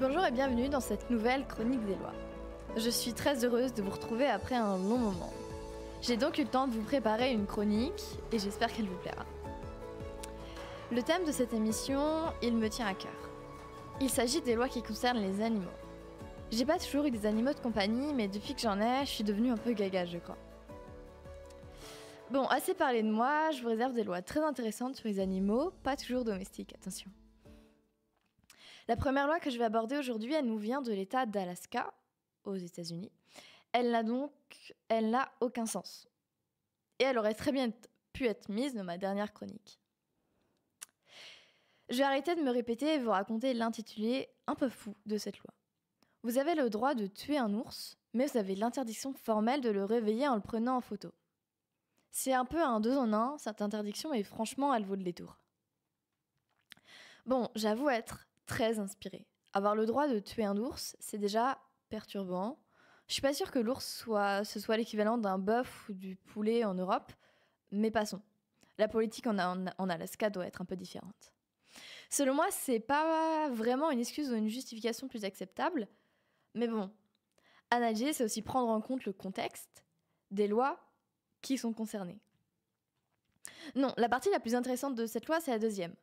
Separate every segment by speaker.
Speaker 1: Bonjour et bienvenue dans cette nouvelle chronique des lois. Je suis très heureuse de vous retrouver après un long moment. J'ai donc eu le temps de vous préparer une chronique et j'espère qu'elle vous plaira. Le thème de cette émission, il me tient à cœur. Il s'agit des lois qui concernent les animaux. J'ai pas toujours eu des animaux de compagnie, mais depuis que j'en ai, je suis devenue un peu gaga, je crois. Bon, assez parlé de moi, je vous réserve des lois très intéressantes sur les animaux, pas toujours domestiques, attention. La première loi que je vais aborder aujourd'hui, elle nous vient de l'État d'Alaska, aux États-Unis. Elle n'a aucun sens. Et elle aurait très bien pu être mise dans ma dernière chronique. Je vais arrêter de me répéter et vous raconter l'intitulé un peu fou de cette loi. Vous avez le droit de tuer un ours, mais vous avez l'interdiction formelle de le réveiller en le prenant en photo. C'est un peu un 2 en 1, cette interdiction, et franchement, elle vaut le détour. Bon, j'avoue être très inspirée. Avoir le droit de tuer un ours, c'est déjà perturbant. Je suis pas sûre que l'ours soit l'équivalent d'un bœuf ou du poulet en Europe, mais passons. La politique en Alaska doit être un peu différente. Selon moi, c'est pas vraiment une excuse ou une justification plus acceptable, mais bon, analyser, c'est aussi prendre en compte le contexte des lois qui sont concernées. Non, la partie la plus intéressante de cette loi, c'est la deuxième.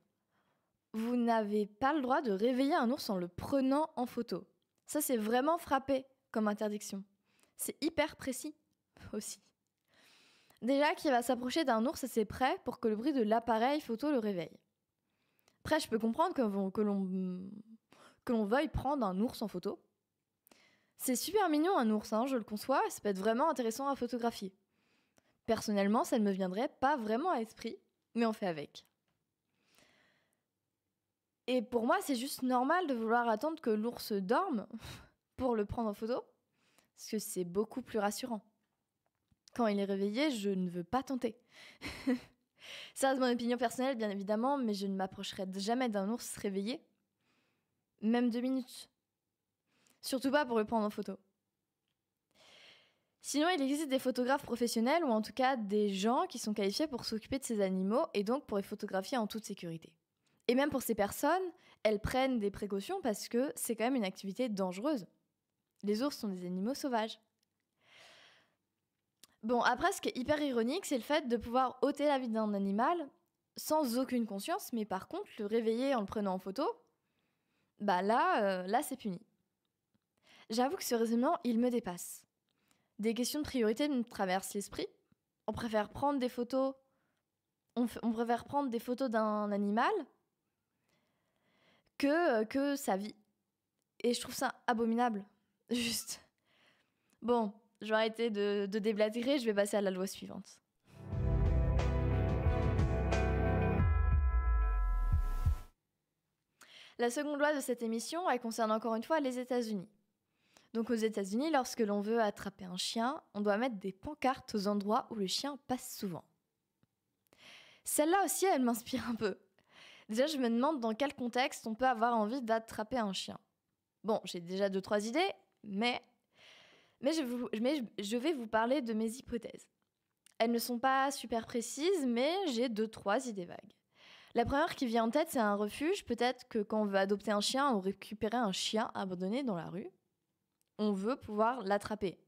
Speaker 1: Vous n'avez pas le droit de réveiller un ours en le prenant en photo. Ça, c'est vraiment frappé comme interdiction. C'est hyper précis aussi. Déjà, qui va s'approcher d'un ours assez près pour que le bruit de l'appareil photo le réveille. Après, je peux comprendre que l'on veuille prendre un ours en photo. C'est super mignon un ours, je le conçois, ça peut être vraiment intéressant à photographier. Personnellement, ça ne me viendrait pas vraiment à l'esprit, mais on fait avec. Et pour moi, c'est juste normal de vouloir attendre que l'ours dorme pour le prendre en photo, parce que c'est beaucoup plus rassurant. Quand il est réveillé, je ne veux pas tenter. Ça reste mon opinion personnelle, bien évidemment, mais je ne m'approcherai jamais d'un ours réveillé, même 2 minutes. Surtout pas pour le prendre en photo. Sinon, il existe des photographes professionnels, ou en tout cas des gens qui sont qualifiés pour s'occuper de ces animaux et donc pour les photographier en toute sécurité. Et même pour ces personnes, elles prennent des précautions parce que c'est quand même une activité dangereuse. Les ours sont des animaux sauvages. Bon, après, ce qui est hyper ironique, c'est le fait de pouvoir ôter la vie d'un animal sans aucune conscience, mais par contre, le réveiller en le prenant en photo, là, c'est puni. J'avoue que ce raisonnement, il me dépasse. Des questions de priorité me traversent l'esprit. On préfère prendre des photos d'un animal que sa vie. Et je trouve ça abominable. Juste. Bon, je vais arrêter de déblatérer, je vais passer à la loi suivante. La seconde loi de cette émission, elle concerne encore une fois les États-Unis. Donc aux États-Unis, lorsque l'on veut attraper un chien, on doit mettre des pancartes aux endroits où le chien passe souvent. Celle-là aussi, elle m'inspire un peu. Déjà, je me demande dans quel contexte on peut avoir envie d'attraper un chien. Bon, j'ai déjà 2-3 idées, mais je vais vous parler de mes hypothèses. Elles ne sont pas super précises, mais j'ai 2-3 idées vagues. La première qui vient en tête, c'est un refuge. Peut-être que quand on veut adopter un chien ou récupérer un chien abandonné dans la rue, on veut pouvoir l'attraper.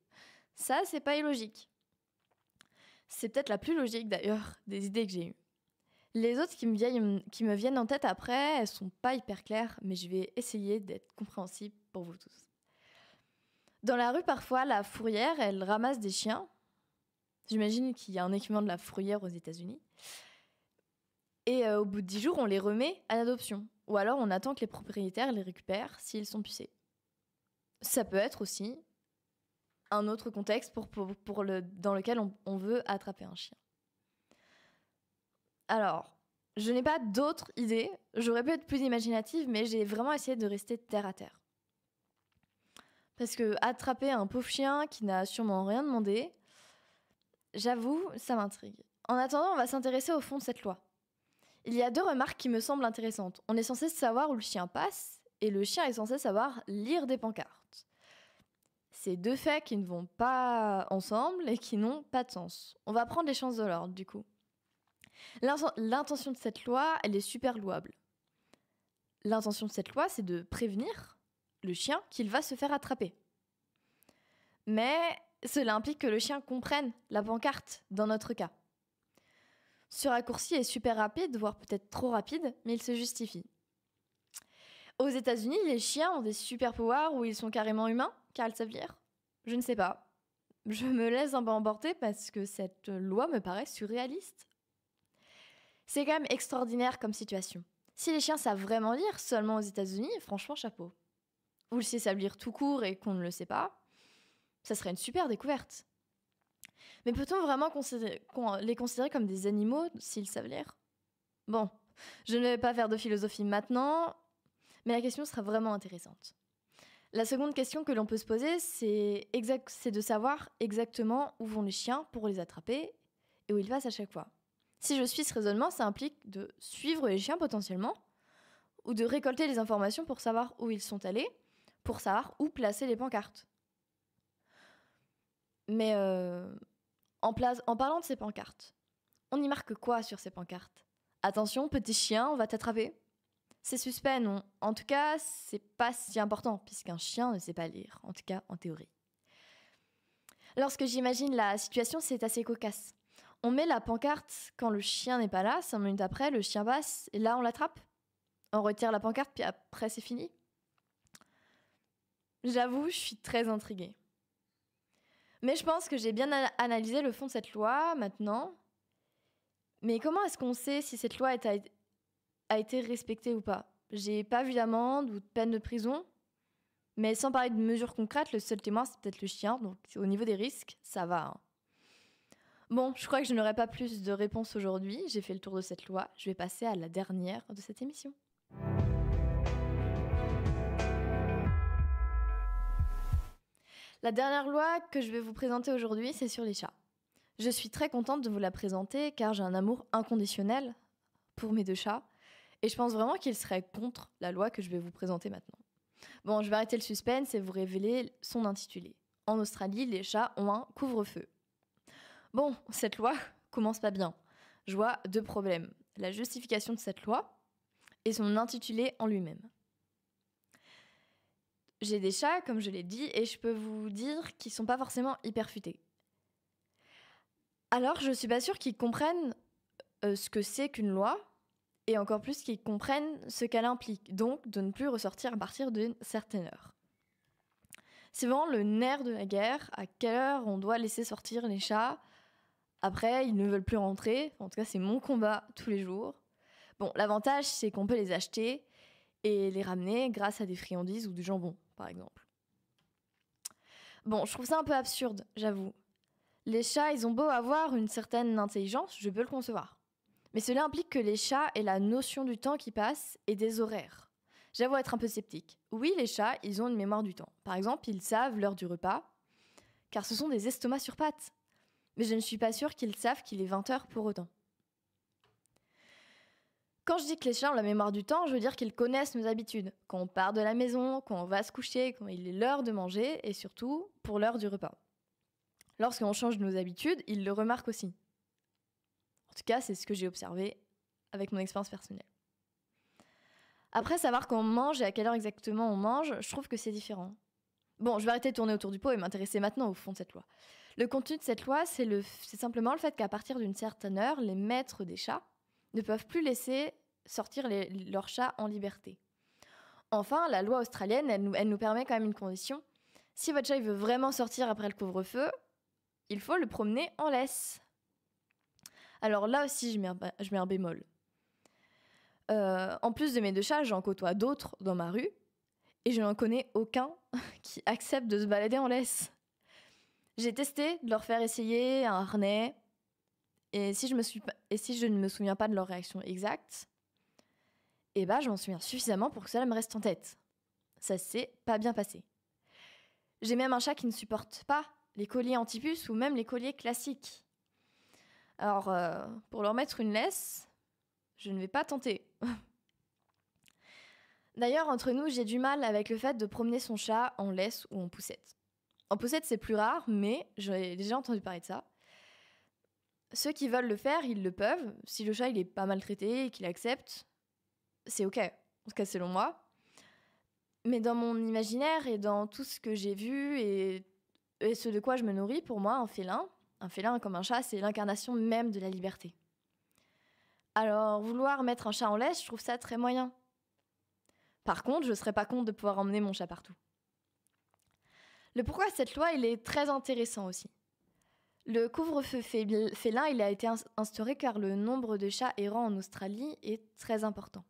Speaker 1: Ça, c'est pas illogique. C'est peut-être la plus logique d'ailleurs des idées que j'ai eues. Les autres qui me viennent en tête après, elles sont pas hyper claires, mais je vais essayer d'être compréhensible pour vous tous. Dans la rue, parfois, la fourrière, elle ramasse des chiens. J'imagine qu'il y a un équivalent de la fourrière aux États-Unis. Et au bout de 10 jours, on les remet à l'adoption. Ou alors, on attend que les propriétaires les récupèrent s'ils sont pucés. Ça peut être aussi un autre contexte dans lequel on veut attraper un chien. Alors, je n'ai pas d'autres idées. J'aurais pu être plus imaginative, mais j'ai vraiment essayé de rester terre à terre. Parce que attraper un pauvre chien qui n'a sûrement rien demandé, j'avoue, ça m'intrigue. En attendant, on va s'intéresser au fond de cette loi. Il y a 2 remarques qui me semblent intéressantes. On est censé savoir où le chien passe, et le chien est censé savoir lire des pancartes. C'est 2 faits qui ne vont pas ensemble et qui n'ont pas de sens. On va prendre les chances de l'ordre, du coup. L'intention de cette loi, elle est super louable. L'intention de cette loi, c'est de prévenir le chien qu'il va se faire attraper. Mais cela implique que le chien comprenne la pancarte dans notre cas. Ce raccourci est super rapide, voire peut-être trop rapide, mais il se justifie. Aux États-Unis, les chiens ont des super pouvoirs où ils sont carrément humains, car ils savent lire. Je ne sais pas. Je me laisse un peu emporter parce que cette loi me paraît surréaliste. C'est quand même extraordinaire comme situation. Si les chiens savent vraiment lire seulement aux États-Unis, franchement, chapeau. Ou s'ils savent lire tout court et qu'on ne le sait pas, ça serait une super découverte. Mais peut-on vraiment les considérer comme des animaux s'ils savent lire ? Bon, je ne vais pas faire de philosophie maintenant, mais la question sera vraiment intéressante. La seconde question que l'on peut se poser, c'est de savoir exactement où vont les chiens pour les attraper et où ils passent à chaque fois. Si je suis ce raisonnement, ça implique de suivre les chiens potentiellement, ou de récolter les informations pour savoir où ils sont allés, pour savoir où placer les pancartes. Mais en parlant de ces pancartes, on y marque quoi sur ces pancartes ? Attention, petit chien, on va t'attraper. C'est suspect, non ? En tout cas, c'est pas si important, puisqu'un chien ne sait pas lire, en tout cas en théorie. Lorsque j'imagine la situation, c'est assez cocasse. On met la pancarte quand le chien n'est pas là, 5 minutes après, le chien passe, et là on l'attrape. On retire la pancarte, puis après c'est fini. J'avoue, je suis très intriguée. Mais je pense que j'ai bien analysé le fond de cette loi maintenant. Mais comment est-ce qu'on sait si cette loi a été respectée ou pas ? J'ai pas vu d'amende ou de peine de prison. Mais sans parler de mesures concrètes, le seul témoin, c'est peut-être le chien. Donc au niveau des risques, ça va. Hein. Bon, je crois que je n'aurai pas plus de réponses aujourd'hui. J'ai fait le tour de cette loi. Je vais passer à la dernière de cette émission. La dernière loi que je vais vous présenter aujourd'hui, c'est sur les chats. Je suis très contente de vous la présenter car j'ai un amour inconditionnel pour mes 2 chats et je pense vraiment qu'ils seraient contre la loi que je vais vous présenter maintenant. Bon, je vais arrêter le suspense et vous révéler son intitulé. En Australie, les chats ont un couvre-feu. Bon, cette loi commence pas bien. Je vois 2 problèmes. La justification de cette loi et son intitulé en lui-même. J'ai des chats, comme je l'ai dit, et je peux vous dire qu'ils sont pas forcément hyper futés. Alors, je suis pas sûre qu'ils comprennent ce que c'est qu'une loi, et encore plus qu'ils comprennent ce qu'elle implique, donc de ne plus ressortir à partir d'une certaine heure. C'est vraiment le nerf de la guerre, à quelle heure on doit laisser sortir les chats. Après, ils ne veulent plus rentrer, en tout cas c'est mon combat tous les jours. Bon, l'avantage c'est qu'on peut les acheter et les ramener grâce à des friandises ou du jambon, par exemple. Bon, je trouve ça un peu absurde, j'avoue. Les chats, ils ont beau avoir une certaine intelligence, je peux le concevoir. Mais cela implique que les chats aient la notion du temps qui passe et des horaires. J'avoue être un peu sceptique. Oui, les chats, ils ont une mémoire du temps. Par exemple, ils savent l'heure du repas, car ce sont des estomacs sur pattes. Mais je ne suis pas sûre qu'ils savent qu'il est 20h pour autant. Quand je dis que les chats ont la mémoire du temps, je veux dire qu'ils connaissent nos habitudes. Quand on part de la maison, quand on va se coucher, quand il est l'heure de manger, et surtout pour l'heure du repas. Lorsqu'on change nos habitudes, ils le remarquent aussi. En tout cas, c'est ce que j'ai observé avec mon expérience personnelle. Après, savoir quand on mange et à quelle heure exactement on mange, je trouve que c'est différent. Bon, je vais arrêter de tourner autour du pot et m'intéresser maintenant au fond de cette loi. Le contenu de cette loi, c'est simplement le fait qu'à partir d'une certaine heure, les maîtres des chats ne peuvent plus laisser sortir leurs chats en liberté. Enfin, la loi australienne, elle nous permet quand même une condition. Si votre chat il veut vraiment sortir après le couvre-feu, il faut le promener en laisse. Alors là aussi, je mets un bémol. En plus de mes 2 chats, j'en côtoie d'autres dans ma rue et je n'en connais aucun qui accepte de se balader en laisse. J'ai testé de leur faire essayer un harnais et si je ne me souviens pas de leur réaction exacte, je m'en souviens suffisamment pour que cela me reste en tête. Ça s'est pas bien passé. J'ai même un chat qui ne supporte pas les colliers anti-puces ou même les colliers classiques. Alors, pour leur mettre une laisse, je ne vais pas tenter. D'ailleurs, entre nous, j'ai du mal avec le fait de promener son chat en laisse ou en poussette. En poussette, c'est plus rare, mais j'ai déjà entendu parler de ça. Ceux qui veulent le faire, ils le peuvent. Si le chat il est pas maltraité et qu'il accepte, c'est ok. En tout cas, selon moi. Mais dans mon imaginaire et dans tout ce que j'ai vu et ce de quoi je me nourris, pour moi, un félin comme un chat, c'est l'incarnation même de la liberté. Alors, vouloir mettre un chat en laisse, je trouve ça très moyen. Par contre, je ne serais pas contre de pouvoir emmener mon chat partout. Le pourquoi de cette loi, il est très intéressant aussi. Le couvre-feu félin, il a été instauré car le nombre de chats errants en Australie est très important.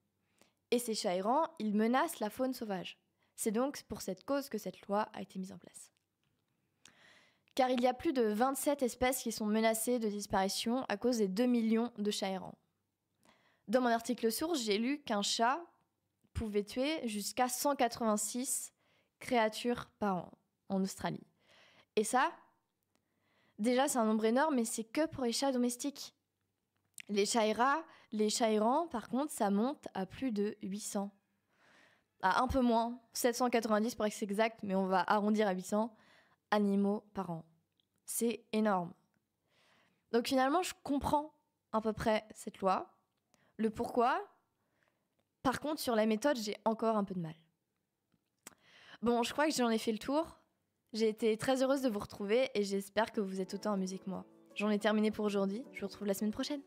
Speaker 1: Et ces chats errants, ils menacent la faune sauvage. C'est donc pour cette cause que cette loi a été mise en place. Car il y a plus de 27 espèces qui sont menacées de disparition à cause des 2 millions de chats errants. Dans mon article source, j'ai lu qu'un chat pouvait tuer jusqu'à 186 créatures par an en Australie. Et ça, déjà c'est un nombre énorme, mais c'est que pour les chats domestiques. Les chats errants, par contre, ça monte à plus de 800. À un peu moins, 790 pour être exact, mais on va arrondir à 800 animaux par an. C'est énorme. Donc finalement, je comprends à peu près cette loi. Le pourquoi. Par contre, sur la méthode, j'ai encore un peu de mal. Bon, je crois que j'en ai fait le tour. J'ai été très heureuse de vous retrouver et j'espère que vous êtes autant amusés que moi. J'en ai terminé pour aujourd'hui. Je vous retrouve la semaine prochaine.